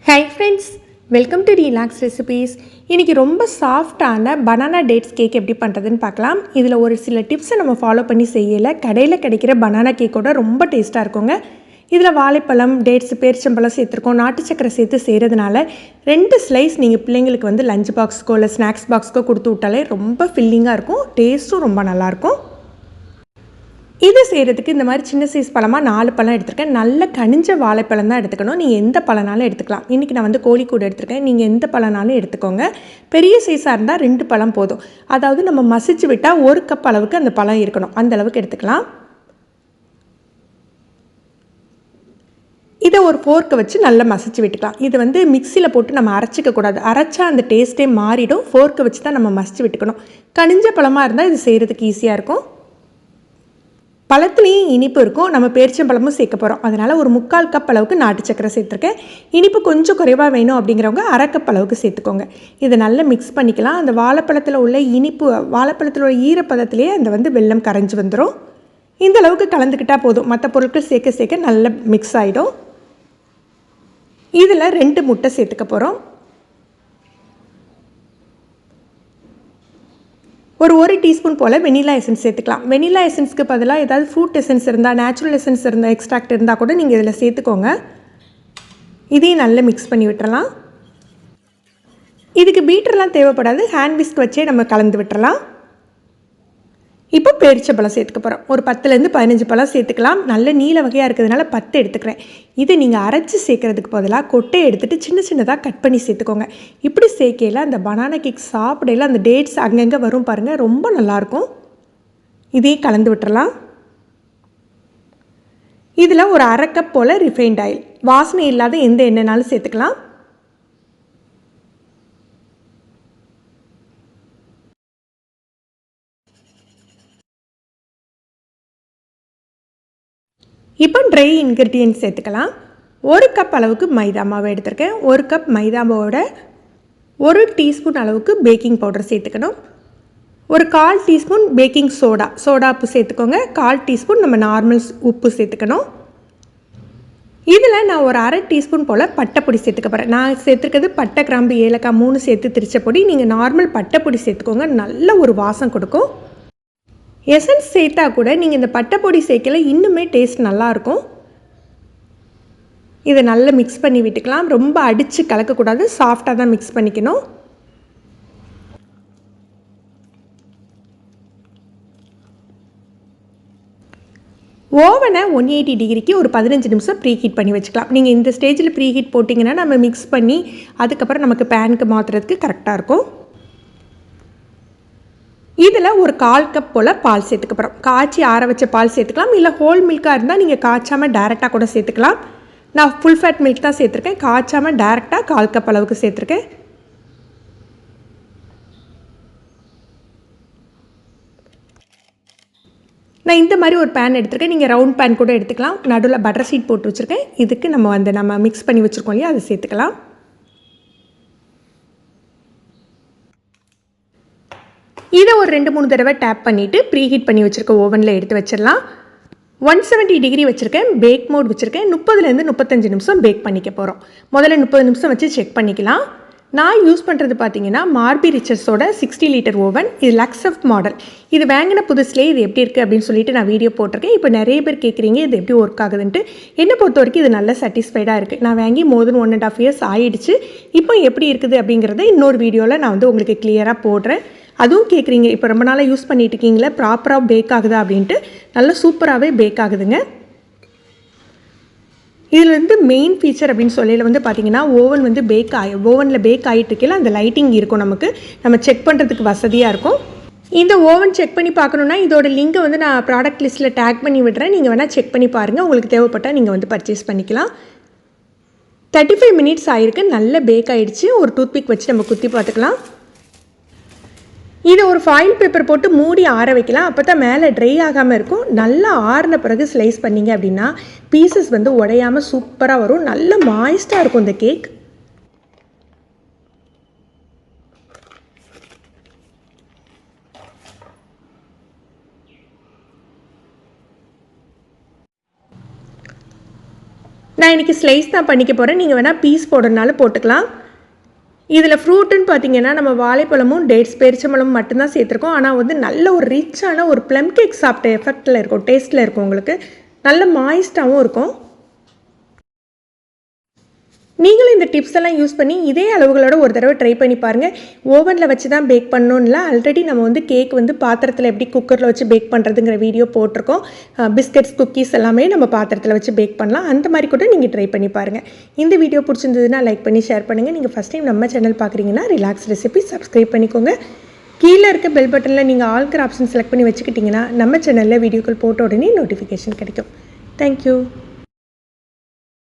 Hi friends, welcome to Relax Recipes. இன்னைக்கு ரொம்ப சாஃப்டான பனானா டேட்ஸ் கேக் எப்படி பண்ணுறதுன்னு பார்க்கலாம். இதில் ஒரு சில டிப்ஸை நம்ம ஃபாலோ பண்ணி செய்யலை. கடையில் கிடைக்கிற பனானா கேக்கோட ரொம்ப டேஸ்ட்டாக இருக்குங்க. இதில் வாழைப்பழம், டேட்ஸ், பேரிச்சம்பழம் சேர்த்துருக்கோம். நாட்டு சக்கரை சேர்த்து செய்கிறதுனால 2 ஸ்லைஸ் நீங்கள் பிள்ளைங்களுக்கு வந்து லஞ்ச் பாக்ஸ்க்கோ இல்லை ஸ்நாக்ஸ் பாக்ஸ்க்கோ கொடுத்து விட்டாலே ரொம்ப ஃபில்லிங்காக இருக்கும். டேஸ்ட்டும் ரொம்ப நல்லாயிருக்கும். இது செய்கிறதுக்கு இந்த மாதிரி சின்ன சைஸ் பழமாக 4 பழம் எடுத்துருக்கேன். நல்ல கனிஞ்ச வாழைப்பழம் தான் எடுத்துக்கணும். நீங்கள் எந்த பழனாலும் எடுத்துக்கலாம். இன்றைக்கி நான் வந்து கோழிக்கூடு எடுத்துருக்கேன். நீங்கள் எந்த பழனாலும் எடுத்துக்கோங்க. பெரிய சைஸாக இருந்தால் 2 பழம் போதும். அதாவது நம்ம மசிச்சு விட்டால் 1 கப் அளவுக்கு அந்த பழம் இருக்கணும். அந்த அளவுக்கு எடுத்துக்கலாம். இதை ஒரு ஃபோர்க்கை வச்சு நல்லா மசிச்சு விட்டுக்கலாம். இது வந்து மிக்சியில் போட்டு நம்ம அரைச்சிக்கக்கூடாது. அரைச்சா அந்த டேஸ்ட்டே மாறிடும். ஃபோர்க்கை வச்சு தான் நம்ம மசிச்சு விட்டுக்கணும். கனிஞ்ச பழமாக இருந்தால் இது செய்கிறதுக்கு ஈஸியாக இருக்கும். பழத்துலேயும் இனிப்பு இருக்கும். நம்ம பேரிச்சம்பழமும் சேர்க்க போகிறோம். அதனால் ஒரு 3/4 கப் அளவுக்கு நாட்டு சக்கரை சேர்த்துருக்கேன். இனிப்பு கொஞ்சம் குறைவாக வேணும் அப்படிங்கிறவங்க 1/2 கப் அளவுக்கு சேர்த்துக்கோங்க. இதை நல்லா மிக்ஸ் பண்ணிக்கலாம். அந்த வாழைப்பழத்தில் உள்ள இனிப்பு, வாழைப்பழத்தில் உள்ள ஈரப்பதத்திலேயே அந்த வந்து வெல்லம் கரைஞ்சி வந்துடும். இந்த அளவுக்கு கலந்துக்கிட்டால் போதும். மற்ற பொருட்கள் சேர்க்க சேர்க்க நல்லா மிக்ஸ் ஆகிடும். இதில் 2 முட்டை சேர்த்துக்க போகிறோம். ஒரு டீஸ்பூன் போல் வெனிலா எசன்ஸ் சேர்த்துக்கலாம். வெனிலா எசன்ஸ்க்கு பதிலாக ஏதாவது ஃப்ரூட் எசன்ஸ் இருந்தால், நேச்சுரல் எசன்ஸ் இருந்தால், எக்ஸ்ட்ராக்ட் இருந்தால் கூட நீங்கள் இதில் சேர்த்துக்கோங்க. இதையும் நல்லா மிக்ஸ் பண்ணி விட்டுறலாம். இதுக்கு பீட்டர்லாம் தேவைப்படாது. ஹேண்ட் விஸ்க் வச்சே நம்ம கலந்து விட்டுறலாம். இப்போ பேரிச்சம்பழம் சேர்த்துக்க போகிறோம். ஒரு 10லேருந்து 15 பழம் சேர்த்துக்கலாம். நல்ல நீல வகையாக இருக்கிறதுனால 10 எடுத்துக்கிறேன். இதை நீங்கள் அரைச்சி சேர்க்குறதுக்கு பதிலாக கொட்டையை எடுத்துகிட்டு சின்ன சின்னதாக கட் பண்ணி சேர்த்துக்கோங்க. இப்படி சேர்க்கையில் அந்த பனானா கேக் சாப்பிடையில் அந்த டேட்ஸ் அங்கங்கே வரும் பாருங்கள், ரொம்ப நல்லாயிருக்கும். இதையும் கலந்து விட்டுறலாம். இதில் ஒரு 1/2 கப் போல் ரிஃபைண்ட் ஆயில், வாசனை இல்லாத எந்த எண்ணெய்னாலும் சேர்த்துக்கலாம். இப்போ ட்ரை இன்க்ரீடியன்ட்ஸ் சேர்த்துக்கலாம். 1 கப் அளவுக்கு மைதா மாவு எடுத்திருக்கேன். 1 கப் மைதா மாவோட 1 டீஸ்பூன் அளவுக்கு பேக்கிங் பவுடர் சேர்த்துக்கணும். ஒரு 1/4 டீஸ்பூன் பேக்கிங் சோடா உப்பு சேர்த்துக்கோங்க. 1/4 டீஸ்பூன் நம்ம நார்மல் உப்பு சேர்த்துக்கணும். இதில் நான் ஒரு 1/2 டீஸ்பூன் போல் பட்டைப்பொடி சேர்த்துக்க போகிறேன். நான் சேர்த்துக்கிறது பட்டை, கிராம்பு, ஏலக்காய் 3 சேர்த்து திரிச்ச பொடி. நீங்கள் நார்மல் பட்டைப்பொடி சேர்த்துக்கோங்க. நல்ல ஒரு வாசம் கொடுக்கும். எசன்ஸ் சேர்த்தா கூட நீங்கள் இந்த பட்டைப்பொடி சேர்க்கல இன்னுமே டேஸ்ட் நல்லாயிருக்கும். இதை நல்லா மிக்ஸ் பண்ணி விட்டுக்கலாம். ரொம்ப அடித்து கலக்கக்கூடாது. சாஃப்டாக தான் மிக்ஸ் பண்ணிக்கணும். ஓவனை 180 டிகிரிக்கு ஒரு 15 நிமிஷம் ப்ரீ ஹீட் பண்ணி வச்சுக்கலாம். நீங்கள் இந்த ஸ்டேஜில் ப்ரீ ஹீட் போட்டிங்கன்னா நம்ம மிக்ஸ் பண்ணி அதுக்கப்புறம் நமக்கு பேனுக்கு மாற்றுறதுக்கு கரெக்டாக இருக்கும். இதில் ஒரு 1/4 கப் போல் பால் சேர்த்துக்க போகிறோம். காய்ச்சி ஆற வச்ச பால் சேர்த்துக்கலாம். இல்லை ஹோல் மில்காக இருந்தால் நீங்கள் காய்ச்சாமல் டேரெக்டாக கூட சேர்த்துக்கலாம். நான் ஃபுல் ஃபேட் மில்க் தான் சேர்த்துருக்கேன். காய்ச்சாமல் டேரெக்டாக 1/4 கப் அளவுக்கு சேர்த்துருக்கேன். நான் இந்த மாதிரி ஒரு பேன் எடுத்துருக்கேன். நீங்கள் ரவுண்ட் பேன் கூட எடுத்துக்கலாம். நடுவில் பட்டர் சீட் போட்டு வச்சுருக்கேன். இதுக்கு நம்ம மிக்ஸ் பண்ணி வச்சுருக்கோம் இல்லையா, அதை சேர்த்துக்கலாம். இதை ஒரு 2-3 தடவை டேப் பண்ணிவிட்டு ப்ரீ ஹீட் பண்ணி வச்சுருக்க ஓவனில் எடுத்து வச்சிடலாம். 170 டிகிரி வச்சுருக்கேன். பேக் மோட் வச்சுருக்கேன். 30லேருந்து 35 நிமிஷம் பேக் பண்ணிக்க போகிறோம். முதல்ல 30 நிமிஷம் வச்சு செக் பண்ணிக்கலாம். நான் யூஸ் பண்ணுறது பார்த்தீங்கன்னா மார்பி ரிச்சர்ஸோட 60 லிட்டர் ஓவன். இது லக்ஸப் மாடல். இது வாங்கின புதுசுலேயே இது எப்படி இருக்குது அப்படின்னு சொல்லிட்டு நான் வீடியோ போட்டிருக்கேன். இப்போ நிறைய பேர் கேட்குறீங்க இது எப்படி ஒர்க் ஆகுதுன்ட்டு. என்னை பொறுத்த வரைக்கும் இது நல்ல சாட்டிஸ்ஃபைடாக இருக்குது. நான் வாங்கி மோர் தென் 1.5 இயர்ஸ் ஆகிடுச்சு. இப்போ எப்படி இருக்குது அப்படிங்கிறத இன்னொரு வீடியோவில் நான் வந்து உங்களுக்கு கிளியராக போடுறேன். அதுவும் கேட்குறீங்க, இப்போ ரொம்ப நாளாக யூஸ் பண்ணிட்டு இருக்கீங்களே, ப்ராப்பராக பேக் ஆகுதா அப்படின்ட்டு. நல்லா சூப்பராகவே பேக் ஆகுதுங்க. இதில் வந்து மெயின் ஃபீச்சர் அப்படின்னு சொல்லையில் வந்து பார்த்திங்கன்னா ஓவன் வந்து ஓவனில் பேக் ஆகிட்டு இருக்கையில் அந்த லைட்டிங் இருக்கும். நம்ம செக் பண்ணுறதுக்கு வசதியாக இருக்கும். இந்த ஓவன் செக் பண்ணி பார்க்கணுன்னா இதோட லிங்கை வந்து நான் ப்ராடக்ட் லிஸ்ட்டில் டேக் பண்ணி விடுறேன். நீங்கள் வேணால் செக் பண்ணி பாருங்கள். உங்களுக்கு தேவைப்பட்டால் நீங்கள் வந்து பர்ச்சேஸ் பண்ணிக்கலாம். 35 மினிட்ஸ் ஆகிருக்கு. நல்ல பேக் ஆகிடுச்சு. ஒரு டூத்பிக் வச்சு நம்ம குத்தி பார்த்துக்கலாம். இதை ஒரு ஃபாயில் பேப்பர் போட்டு மூடி ஆற வைக்கலாம். அப்போ தான் மேலே ட்ரை ஆகாமல் இருக்கும். நல்லா ஆறின பிறகு ஸ்லைஸ் பண்ணிங்க அப்படின்னா பீசஸ் வந்து உடையாமல் சூப்பராக வரும். நல்ல மாய்ஸ்டாக இருக்கும் இந்த கேக். நான் இன்றைக்கி ஸ்லைஸ் தான் பண்ணிக்க போகிறேன். நீங்கள் வேணால் பீஸ் போடுறதுனால போட்டுக்கலாம். இதில் ஃப்ரூட்டுன்னு பார்த்தீங்கன்னா நம்ம வாழைப்பழமும் டேட்ஸ் பேரிச்சம்பழமும் மட்டும்தான் சேர்த்துருக்கோம். ஆனால் வந்து நல்ல ஒரு ரிச்சான ஒரு ப்ளம் கேக் சாப்பிட்ட எஃபெக்டில் இருக்கும், டேஸ்ட்டில் இருக்கும். உங்களுக்கு நல்ல மாய்ஸ்டாகவும் இருக்கும். நீங்களும் இந்த டிப்ஸ் எல்லாம் யூஸ் பண்ணி இதே அளவுகளோட ஒரு தடவை ட்ரை பண்ணி பாருங்கள். ஓவனில் வச்சு தான் பேக் பண்ணணும்ல. ஆல்ரெடி நம்ம வந்து கேக் வந்து பாத்திரத்தில் எப்படி குக்கரில் வச்சு பேக் பண்ணுறதுங்கிற வீடியோ போட்டிருக்கோம். பிஸ்கட்ஸ் குக்கீஸ் எல்லாமே நம்ம பாத்திரத்தில் வச்சு பேக் பண்ணலாம். அந்த மாதிரி கூட நீங்கள் ட்ரை பண்ணி பாருங்கள். இந்த வீடியோ பிடிச்சிருந்ததுன்னா லைக் பண்ணி ஷேர் பண்ணுங்கள். நீங்கள் ஃபஸ்ட் டைம் நம்ம சேனல் பார்க்குறீங்கன்னா ரிலாக்ஸ் ரெசிபி சப்ஸ்கிரைப் பண்ணிக்கோங்க. கீழே இருக்க பெல் பட்டனில் நீங்கள் ஆல்கிற ஆப்ஷன் செலக்ட் பண்ணி வச்சுக்கிட்டிங்கன்னா நம்ம சேனலில் வீடியோக்கள் போட்ட உடனே நோட்டிஃபிகேஷன் கிடைக்கும். தேங்க்யூ.